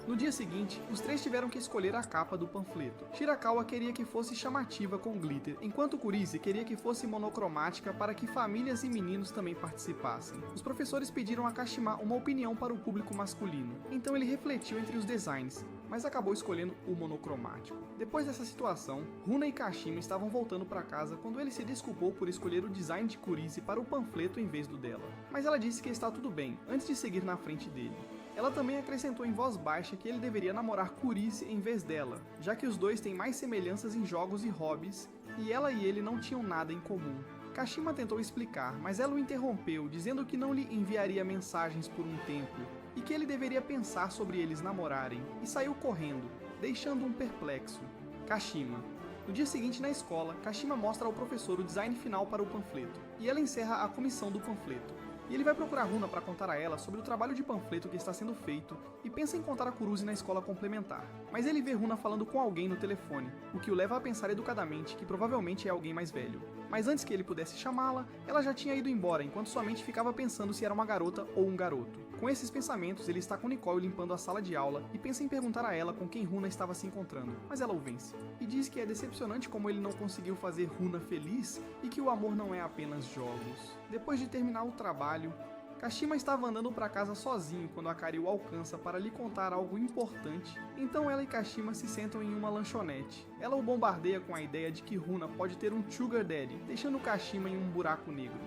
No dia seguinte, os três tiveram que escolher a capa do panfleto. Shirakawa queria que fosse chamativa com glitter, enquanto Kurize queria que fosse monocromática para que famílias e meninos também participassem. Os professores pediram a Kashima uma opinião para o público masculino, então ele refletiu entre os designs, mas acabou escolhendo o monocromático. Depois dessa situação, Runa e Kashima estavam voltando para casa quando ele se desculpou por escolher o design de Kurize para o panfleto em vez do dela. Mas ela disse que está tudo bem, antes de seguir na frente dele. Ela também acrescentou em voz baixa que ele deveria namorar Kurize em vez dela, já que os dois têm mais semelhanças em jogos e hobbies, e ela e ele não tinham nada em comum. Kashima tentou explicar, mas ela o interrompeu, dizendo que não lhe enviaria mensagens por um tempo, e que ele deveria pensar sobre eles namorarem, e saiu correndo, deixando-o perplexo. Kashima. No dia seguinte na escola, Kashima mostra ao professor o design final para o panfleto, e ela encerra a comissão do panfleto. E ele vai procurar Runa para contar a ela sobre o trabalho de panfleto que está sendo feito e pensa em contar a Kuruze na escola complementar. Mas ele vê Runa falando com alguém no telefone, o que o leva a pensar educadamente que provavelmente é alguém mais velho. Mas antes que ele pudesse chamá-la, ela já tinha ido embora enquanto sua mente ficava pensando se era uma garota ou um garoto. Com esses pensamentos, ele está com Nicole limpando a sala de aula e pensa em perguntar a ela com quem Runa estava se encontrando, mas ela o vence. E diz que é decepcionante como ele não conseguiu fazer Runa feliz e que o amor não é apenas jogos. Depois de terminar o trabalho, Kashima estava andando para casa sozinho quando Akari o alcança para lhe contar algo importante, então ela e Kashima se sentam em uma lanchonete. Ela o bombardeia com a ideia de que Runa pode ter um sugar daddy, deixando Kashima em um buraco negro.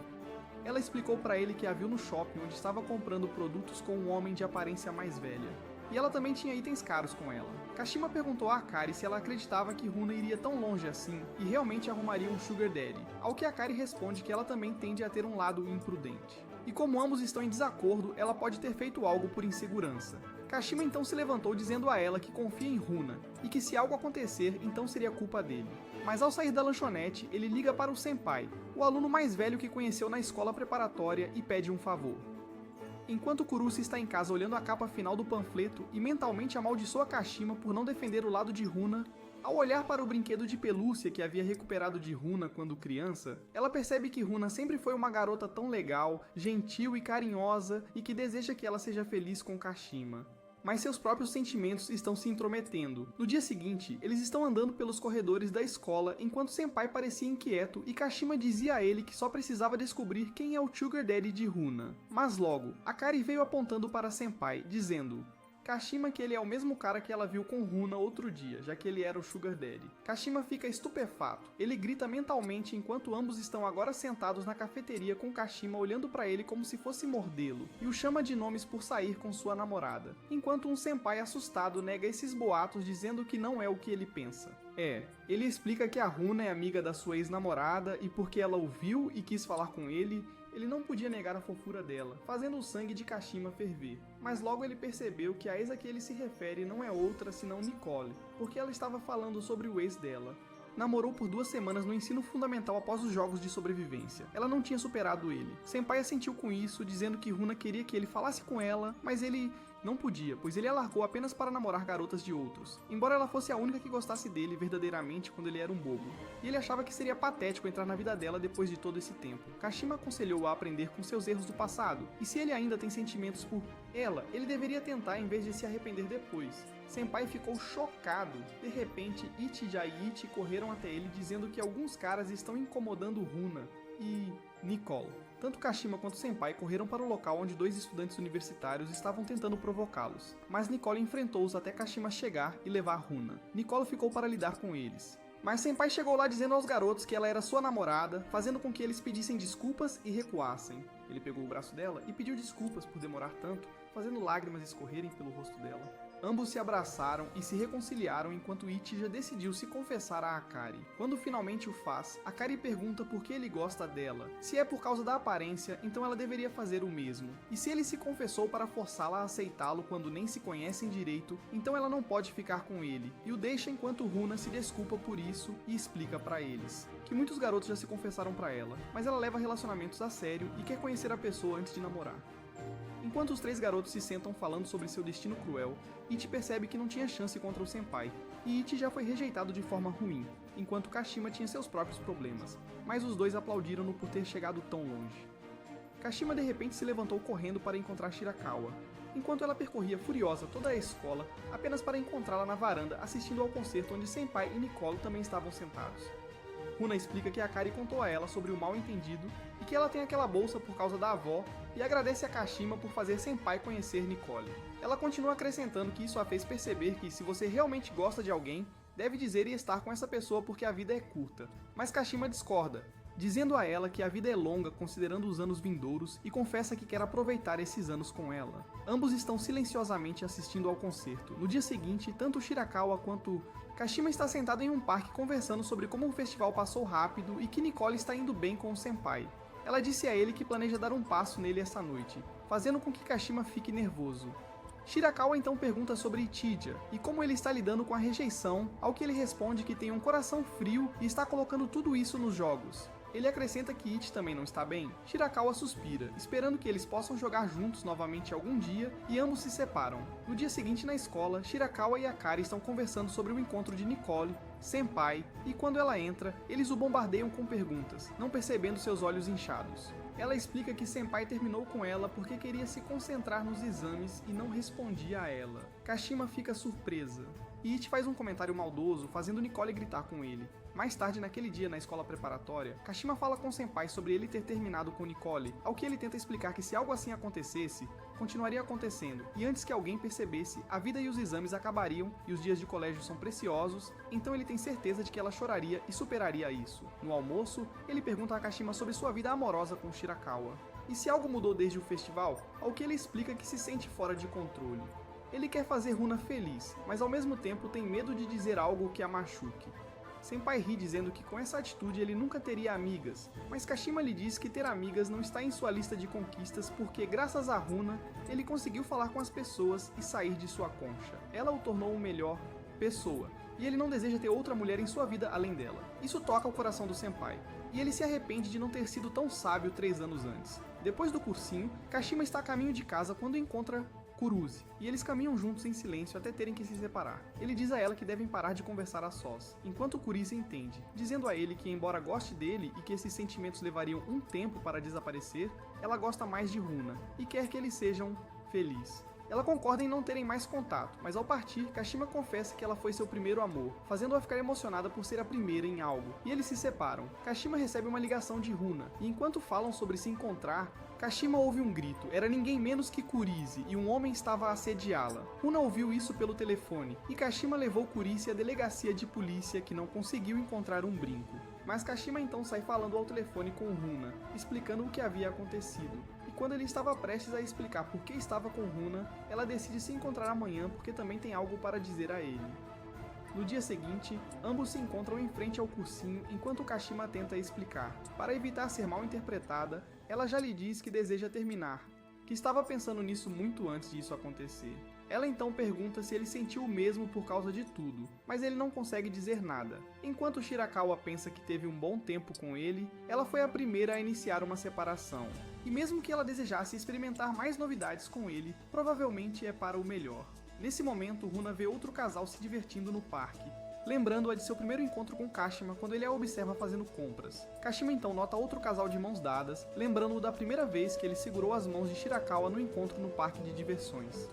Ela explicou para ele que a viu no shopping onde estava comprando produtos com um homem de aparência mais velha. E ela também tinha itens caros com ela. Kashima perguntou a Akari se ela acreditava que Runa iria tão longe assim e realmente arrumaria um sugar daddy, ao que Akari responde que ela também tende a ter um lado imprudente. E como ambos estão em desacordo, ela pode ter feito algo por insegurança. Kashima então se levantou dizendo a ela que confia em Runa, e que se algo acontecer, então seria culpa dele. Mas ao sair da lanchonete, ele liga para o senpai, o aluno mais velho que conheceu na escola preparatória, e pede um favor. Enquanto Kuruze está em casa olhando a capa final do panfleto e mentalmente amaldiçoa Kashima por não defender o lado de Runa, ao olhar para o brinquedo de pelúcia que havia recuperado de Runa quando criança, ela percebe que Runa sempre foi uma garota tão legal, gentil e carinhosa e que deseja que ela seja feliz com Kashima. Mas seus próprios sentimentos estão se intrometendo. No dia seguinte, eles estão andando pelos corredores da escola enquanto Senpai parecia inquieto e Kashima dizia a ele que só precisava descobrir quem é o sugar daddy de Runa. Mas logo, Akari veio apontando para Senpai, dizendo Kashima que ele é o mesmo cara que ela viu com Runa outro dia, já que ele era o sugar daddy. Kashima fica estupefato. Ele grita mentalmente enquanto ambos estão agora sentados na cafeteria com Kashima olhando para ele como se fosse mordê-lo, e o chama de nomes por sair com sua namorada, enquanto um senpai assustado nega esses boatos dizendo que não é o que ele pensa. Ele explica que a Runa é amiga da sua ex-namorada e porque ela o viu e quis falar com ele não podia negar a fofura dela, fazendo o sangue de Kashima ferver. Mas logo ele percebeu que a ex a que ele se refere não é outra senão Nicole, porque ela estava falando sobre o ex dela. Namorou por 2 semanas no ensino fundamental após os jogos de sobrevivência. Ela não tinha superado ele. Senpai assentiu com isso, dizendo que Runa queria que ele falasse com ela, mas ele não podia, pois ele a largou apenas para namorar garotas de outros, embora ela fosse a única que gostasse dele verdadeiramente quando ele era um bobo. E ele achava que seria patético entrar na vida dela depois de todo esse tempo. Kashima aconselhou-a a aprender com seus erros do passado, e se ele ainda tem sentimentos por ela, ele deveria tentar em vez de se arrepender depois. Senpai ficou chocado. De repente, Ichi e Jaiichi correram até ele dizendo que alguns caras estão incomodando Runa e Nicole. Tanto Kashima quanto Senpai correram para o local onde 2 estudantes universitários estavam tentando provocá-los, mas Nicole enfrentou-os até Kashima chegar e levar Runa. Nicole ficou para lidar com eles. Mas Senpai chegou lá dizendo aos garotos que ela era sua namorada, fazendo com que eles pedissem desculpas e recuassem. Ele pegou o braço dela e pediu desculpas por demorar tanto, fazendo lágrimas escorrerem pelo rosto dela. Ambos se abraçaram e se reconciliaram enquanto Ichi já decidiu se confessar a Akari. Quando finalmente o faz, Akari pergunta por que ele gosta dela. Se é por causa da aparência, então ela deveria fazer o mesmo. E se ele se confessou para forçá-la a aceitá-lo quando nem se conhecem direito, então ela não pode ficar com ele. E o deixa enquanto Runa se desculpa por isso e explica para eles que muitos garotos já se confessaram para ela, mas ela leva relacionamentos a sério e quer conhecer a pessoa antes de namorar. Enquanto os três garotos se sentam falando sobre seu destino cruel, Ichi percebe que não tinha chance contra o senpai, e Ichi já foi rejeitado de forma ruim, enquanto Kashima tinha seus próprios problemas, mas os dois aplaudiram-no por ter chegado tão longe. Kashima de repente se levantou correndo para encontrar Shirakawa, enquanto ela percorria furiosa toda a escola, apenas para encontrá-la na varanda assistindo ao concerto onde Senpai e Nicolo também estavam sentados. Runa explica que Akari contou a ela sobre o mal-entendido e que ela tem aquela bolsa por causa da avó e agradece a Kashima por fazer Senpai conhecer Nicole. Ela continua acrescentando que isso a fez perceber que se você realmente gosta de alguém, deve dizer e estar com essa pessoa porque a vida é curta. Mas Kashima discorda, dizendo a ela que a vida é longa considerando os anos vindouros e confessa que quer aproveitar esses anos com ela. Ambos estão silenciosamente assistindo ao concerto. No dia seguinte, tanto Shirakawa quanto Kashima está sentado em um parque conversando sobre como o festival passou rápido e que Nicole está indo bem com o senpai. Ela disse a ele que planeja dar um passo nele essa noite, fazendo com que Kashima fique nervoso. Shirakawa então pergunta sobre Ichidia e como ele está lidando com a rejeição, ao que ele responde que tem um coração frio e está colocando tudo isso nos jogos. Ele acrescenta que Ichi também não está bem. Shirakawa suspira, esperando que eles possam jogar juntos novamente algum dia, e ambos se separam. No dia seguinte na escola, Shirakawa e Akari estão conversando sobre o encontro de Nicole, Senpai, e quando ela entra, eles o bombardeiam com perguntas, não percebendo seus olhos inchados. Ela explica que Senpai terminou com ela porque queria se concentrar nos exames e não respondia a ela. Kashima fica surpresa. E Ichi faz um comentário maldoso, fazendo Nicole gritar com ele. Mais tarde naquele dia na escola preparatória, Kashima fala com Senpai sobre ele ter terminado com Nicole, ao que ele tenta explicar que se algo assim acontecesse, continuaria acontecendo, e antes que alguém percebesse, a vida e os exames acabariam e os dias de colégio são preciosos, então ele tem certeza de que ela choraria e superaria isso. No almoço, ele pergunta a Kashima sobre sua vida amorosa com Shirakawa. E se algo mudou desde o festival, ao que ele explica que se sente fora de controle. Ele quer fazer Runa feliz, mas ao mesmo tempo tem medo de dizer algo que a machuque. Senpai ri dizendo que com essa atitude ele nunca teria amigas, mas Kashima lhe diz que ter amigas não está em sua lista de conquistas porque, graças a Runa, ele conseguiu falar com as pessoas e sair de sua concha. Ela o tornou uma melhor pessoa, e ele não deseja ter outra mulher em sua vida além dela. Isso toca o coração do Senpai, e ele se arrepende de não ter sido tão sábio 3 anos antes. Depois do cursinho, Kashima está a caminho de casa quando encontra Kuruze, e eles caminham juntos em silêncio até terem que se separar. Ele diz a ela que devem parar de conversar a sós, enquanto Kuruze entende, dizendo a ele que embora goste dele e que esses sentimentos levariam um tempo para desaparecer, ela gosta mais de Runa, e quer que eles sejam felizes. Ela concorda em não terem mais contato, mas ao partir, Kashima confessa que ela foi seu primeiro amor, fazendo-a ficar emocionada por ser a primeira em algo, e eles se separam. Kashima recebe uma ligação de Runa, e enquanto falam sobre se encontrar, Kashima ouve um grito, era ninguém menos que Kuruze, e um homem estava a assediá-la. Runa ouviu isso pelo telefone, e Kashima levou Kuruze à delegacia de polícia que não conseguiu encontrar um brinco. Mas Kashima então sai falando ao telefone com Runa, explicando o que havia acontecido. E quando ele estava prestes a explicar por que estava com Runa, ela decide se encontrar amanhã porque também tem algo para dizer a ele. No dia seguinte, ambos se encontram em frente ao cursinho enquanto Kashima tenta explicar. Para evitar ser mal interpretada, ela já lhe diz que deseja terminar, que estava pensando nisso muito antes disso acontecer. Ela então pergunta se ele sentiu o mesmo por causa de tudo, mas ele não consegue dizer nada. Enquanto Shirakawa pensa que teve um bom tempo com ele, ela foi a primeira a iniciar uma separação. E mesmo que ela desejasse experimentar mais novidades com ele, provavelmente é para o melhor. Nesse momento, Runa vê outro casal se divertindo no parque, lembrando-a de seu primeiro encontro com Kashima quando ele a observa fazendo compras. Kashima então nota outro casal de mãos dadas, lembrando-o da primeira vez que ele segurou as mãos de Shirakawa no encontro no parque de diversões.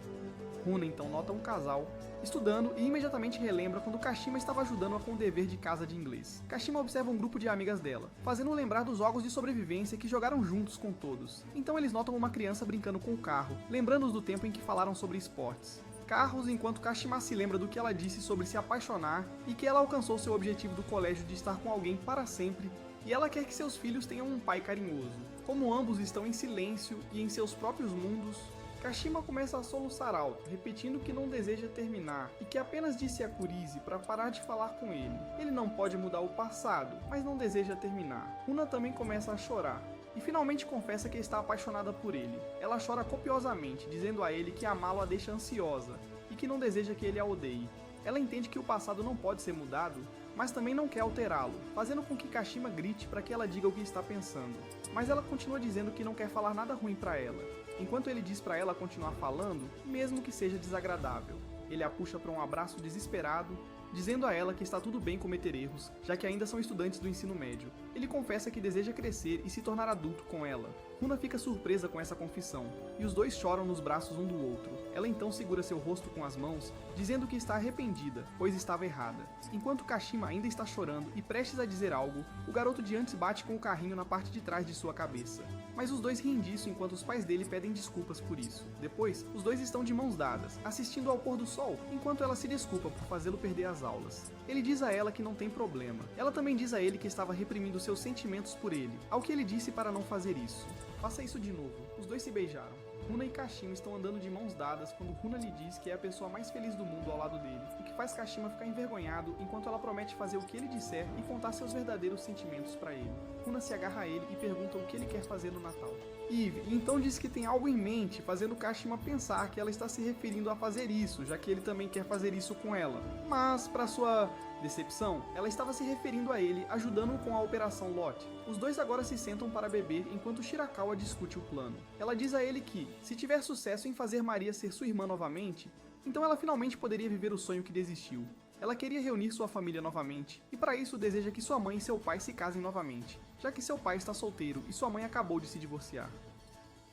Runa então nota um casal estudando e imediatamente relembra quando Kashima estava ajudando-a com o dever de casa de inglês. Kashima observa um grupo de amigas dela, fazendo lembrar dos jogos de sobrevivência que jogaram juntos com todos. Então eles notam uma criança brincando com o carro, lembrando-os do tempo em que falaram sobre esportes. Carros, enquanto Kashima se lembra do que ela disse sobre se apaixonar e que ela alcançou seu objetivo do colégio de estar com alguém para sempre, e ela quer que seus filhos tenham um pai carinhoso. Como ambos estão em silêncio e em seus próprios mundos, Kashima começa a soluçar alto, repetindo que não deseja terminar e que apenas disse a Kurize para parar de falar com ele. Ele não pode mudar o passado, mas não deseja terminar. Huna também começa a chorar e finalmente confessa que está apaixonada por ele. Ela chora copiosamente, dizendo a ele que amá-lo a deixa ansiosa e que não deseja que ele a odeie. Ela entende que o passado não pode ser mudado, mas também não quer alterá-lo, fazendo com que Kashima grite para que ela diga o que está pensando. Mas ela continua dizendo que não quer falar nada ruim para ela, enquanto ele diz para ela continuar falando, mesmo que seja desagradável. Ele a puxa para um abraço desesperado, dizendo a ela que está tudo bem cometer erros, já que ainda são estudantes do ensino médio. Ele confessa que deseja crescer e se tornar adulto com ela. Huna fica surpresa com essa confissão, e os dois choram nos braços um do outro. Ela então segura seu rosto com as mãos, dizendo que está arrependida, pois estava errada. Enquanto Kashima ainda está chorando e prestes a dizer algo, o garoto de antes bate com o carrinho na parte de trás de sua cabeça. Mas os dois riem disso enquanto os pais dele pedem desculpas por isso. Depois, os dois estão de mãos dadas, assistindo ao pôr do sol, enquanto ela se desculpa por fazê-lo perder as aulas. Ele diz a ela que não tem problema. Ela também diz a ele que estava reprimindo seus sentimentos por ele, ao que ele disse para não fazer isso. Faça isso de novo. Os dois se beijaram. Huna e Kashima estão andando de mãos dadas quando Huna lhe diz que é a pessoa mais feliz do mundo ao lado dele, o que faz Kashima ficar envergonhado enquanto ela promete fazer o que ele disser e contar seus verdadeiros sentimentos para ele. Huna se agarra a ele e pergunta o que ele quer fazer no Natal. Eve então diz que tem algo em mente, fazendo Kashima pensar que ela está se referindo a fazer isso, já que ele também quer fazer isso com ela. Mas, para sua decepção, ela estava se referindo a ele, ajudando-o com a Operação Lot. Os dois agora se sentam para beber enquanto Shirakawa discute o plano. Ela diz a ele que, se tiver sucesso em fazer Maria ser sua irmã novamente, então ela finalmente poderia viver o sonho que desistiu. Ela queria reunir sua família novamente, e para isso deseja que sua mãe e seu pai se casem novamente, já que seu pai está solteiro e sua mãe acabou de se divorciar.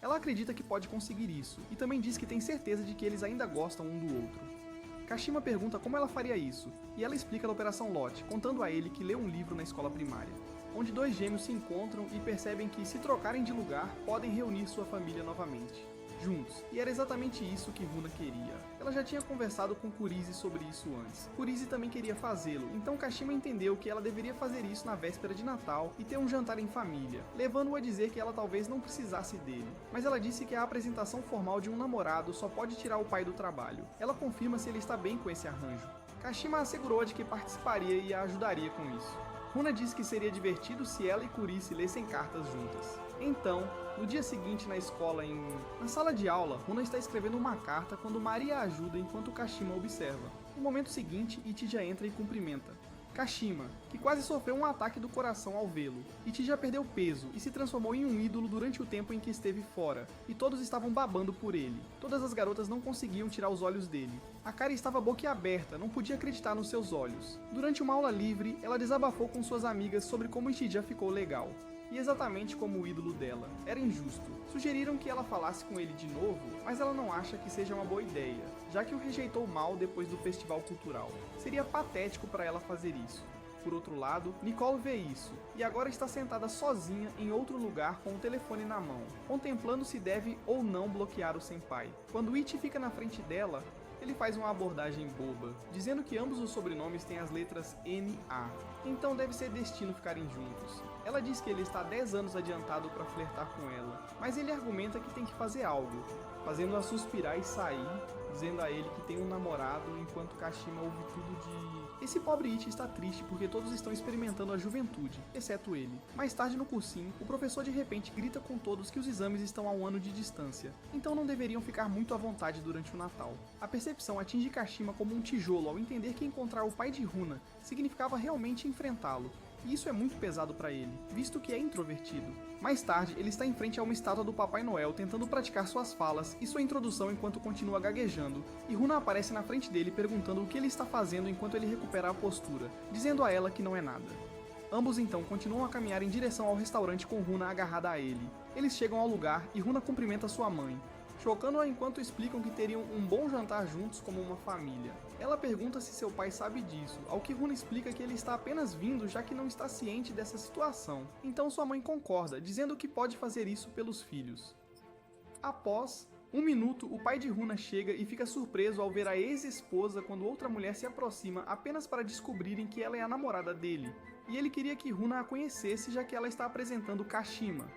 Ela acredita que pode conseguir isso, e também diz que tem certeza de que eles ainda gostam um do outro. Kashima pergunta como ela faria isso, e ela explica da Operação Lot, contando a ele que leu um livro na escola primária, onde dois gêmeos se encontram e percebem que, se trocarem de lugar, podem reunir sua família novamente, juntos, e era exatamente isso que Huna queria. Ela já tinha conversado com Kurize sobre isso antes. Kurize também queria fazê-lo, então Kashima entendeu que ela deveria fazer isso na véspera de Natal e ter um jantar em família, levando-o a dizer que ela talvez não precisasse dele. Mas ela disse que a apresentação formal de um namorado só pode tirar o pai do trabalho. Ela confirma se ele está bem com esse arranjo. Kashima assegurou de que participaria e a ajudaria com isso. Huna disse que seria divertido se ela e Kurize lessem cartas juntas. Então, no dia seguinte na escola, na sala de aula, Huna está escrevendo uma carta quando Maria a ajuda enquanto Kashima observa. No momento seguinte, Ichija entra e cumprimenta Kashima, que quase sofreu um ataque do coração ao vê-lo. Ichija perdeu peso e se transformou em um ídolo durante o tempo em que esteve fora, e todos estavam babando por ele. Todas as garotas não conseguiam tirar os olhos dele. A Kari estava boquiaberta, não podia acreditar nos seus olhos. Durante uma aula livre, ela desabafou com suas amigas sobre como Ichija ficou legal. E exatamente como o ídolo dela. Era injusto. Sugeriram que ela falasse com ele de novo, mas ela não acha que seja uma boa ideia, já que o rejeitou mal depois do festival cultural. Seria patético para ela fazer isso. Por outro lado, Nicole vê isso, e agora está sentada sozinha em outro lugar com o telefone na mão, contemplando se deve ou não bloquear o senpai. Quando Ichi fica na frente dela, ele faz uma abordagem boba, dizendo que ambos os sobrenomes têm as letras N-A, então deve ser destino ficarem juntos. Ela diz que ele está 10 anos adiantado para flertar com ela, mas ele argumenta que tem que fazer algo, fazendo-a suspirar e sair, dizendo a ele que tem um namorado, enquanto Kashima ouve tudo de... Esse pobre Ichi está triste porque todos estão experimentando a juventude, exceto ele. Mais tarde no cursinho, o professor de repente grita com todos que os exames estão a 1 ano de distância, então não deveriam ficar muito à vontade durante o Natal. A percepção atinge Kashima como um tijolo ao entender que encontrar o pai de Huna significava realmente enfrentá-lo, e isso é muito pesado para ele, visto que é introvertido. Mais tarde, ele está em frente a uma estátua do Papai Noel tentando praticar suas falas e sua introdução enquanto continua gaguejando, e Huna aparece na frente dele perguntando o que ele está fazendo enquanto ele recupera a postura, dizendo a ela que não é nada. Ambos então continuam a caminhar em direção ao restaurante com Huna agarrada a ele. Eles chegam ao lugar e Huna cumprimenta sua mãe, chocando-a enquanto explicam que teriam um bom jantar juntos como uma família. Ela pergunta se seu pai sabe disso, ao que Huna explica que ele está apenas vindo já que não está ciente dessa situação. Então sua mãe concorda, dizendo que pode fazer isso pelos filhos. Após 1 minuto, o pai de Huna chega e fica surpreso ao ver a ex-esposa quando outra mulher se aproxima apenas para descobrirem que ela é a namorada dele. E ele queria que Huna a conhecesse já que ela está apresentando Kashima.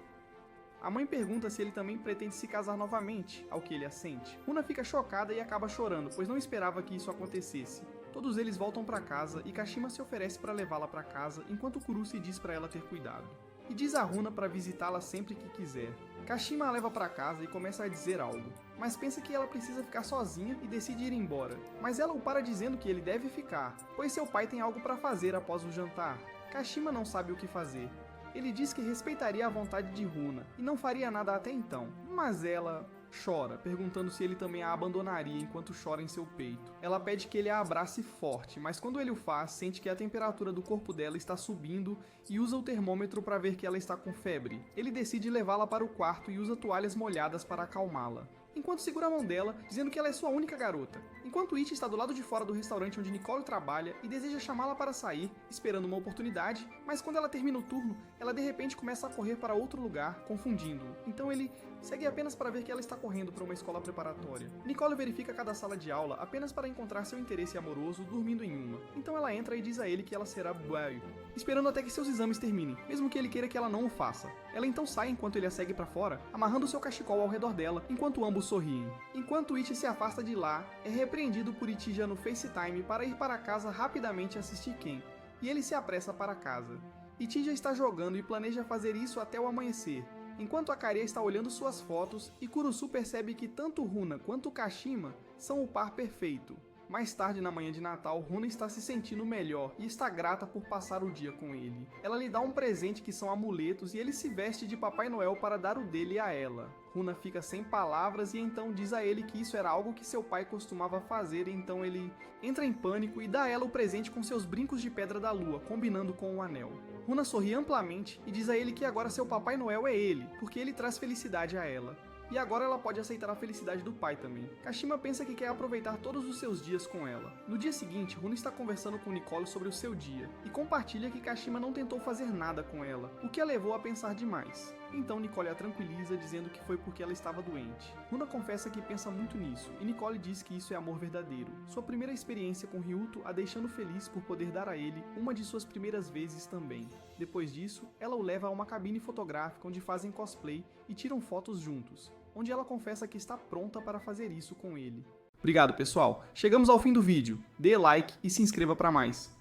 A mãe pergunta se ele também pretende se casar novamente, ao que ele assente. Runa fica chocada e acaba chorando, pois não esperava que isso acontecesse. Todos eles voltam para casa e Kashima se oferece para levá-la para casa, enquanto Kurusu diz para ela ter cuidado. E diz a Runa para visitá-la sempre que quiser. Kashima a leva para casa e começa a dizer algo, mas pensa que ela precisa ficar sozinha e decide ir embora. Mas ela o para dizendo que ele deve ficar, pois seu pai tem algo para fazer após o jantar. Kashima não sabe o que fazer. Ele diz que respeitaria a vontade de Runa e não faria nada até então, mas ela chora, perguntando se ele também a abandonaria enquanto chora em seu peito. Ela pede que ele a abrace forte, mas quando ele o faz, sente que a temperatura do corpo dela está subindo e usa o termômetro para ver que ela está com febre. Ele decide levá-la para o quarto e usa toalhas molhadas para acalmá-la, enquanto segura a mão dela, dizendo que ela é sua única garota. Enquanto Ichi está do lado de fora do restaurante onde Nicole trabalha e deseja chamá-la para sair, esperando uma oportunidade, mas quando ela termina o turno, ela de repente começa a correr para outro lugar, confundindo-o. Então ele segue apenas para ver que ela está correndo para uma escola preparatória. Nicole verifica cada sala de aula apenas para encontrar seu interesse amoroso dormindo em uma. Então ela entra e diz a ele que ela será boy, esperando até que seus exames terminem, mesmo que ele queira que ela não o faça. Ela então sai enquanto ele a segue para fora, amarrando seu cachecol ao redor dela, enquanto ambos sorriem. Enquanto Ichi se afasta de lá, é repreendido por Itija no FaceTime para ir para casa rapidamente assistir Ken, e ele se apressa para casa. Itija está jogando e planeja fazer isso até o amanhecer, enquanto Akaria está olhando suas fotos e Kurusu percebe que tanto Runa quanto Kashima são o par perfeito. Mais tarde, na manhã de Natal, Runa está se sentindo melhor e está grata por passar o dia com ele. Ela lhe dá um presente que são amuletos e ele se veste de Papai Noel para dar o dele a ela. Runa fica sem palavras e então diz a ele que isso era algo que seu pai costumava fazer, então ele entra em pânico e dá a ela o presente com seus brincos de pedra da lua, combinando com o anel. Runa sorri amplamente e diz a ele que agora seu Papai Noel é ele, porque ele traz felicidade a ela. E agora ela pode aceitar a felicidade do pai também. Kashima pensa que quer aproveitar todos os seus dias com ela. No dia seguinte, Runa está conversando com Nicole sobre o seu dia, e compartilha que Kashima não tentou fazer nada com ela, o que a levou a pensar demais. Então Nicole a tranquiliza, dizendo que foi porque ela estava doente. Runa confessa que pensa muito nisso, e Nicole diz que isso é amor verdadeiro. Sua primeira experiência com Ryuto a deixando feliz por poder dar a ele uma de suas primeiras vezes também. Depois disso, ela o leva a uma cabine fotográfica onde fazem cosplay e tiram fotos juntos, onde ela confessa que está pronta para fazer isso com ele. Obrigado, pessoal. Chegamos ao fim do vídeo. Dê like e se inscreva para mais.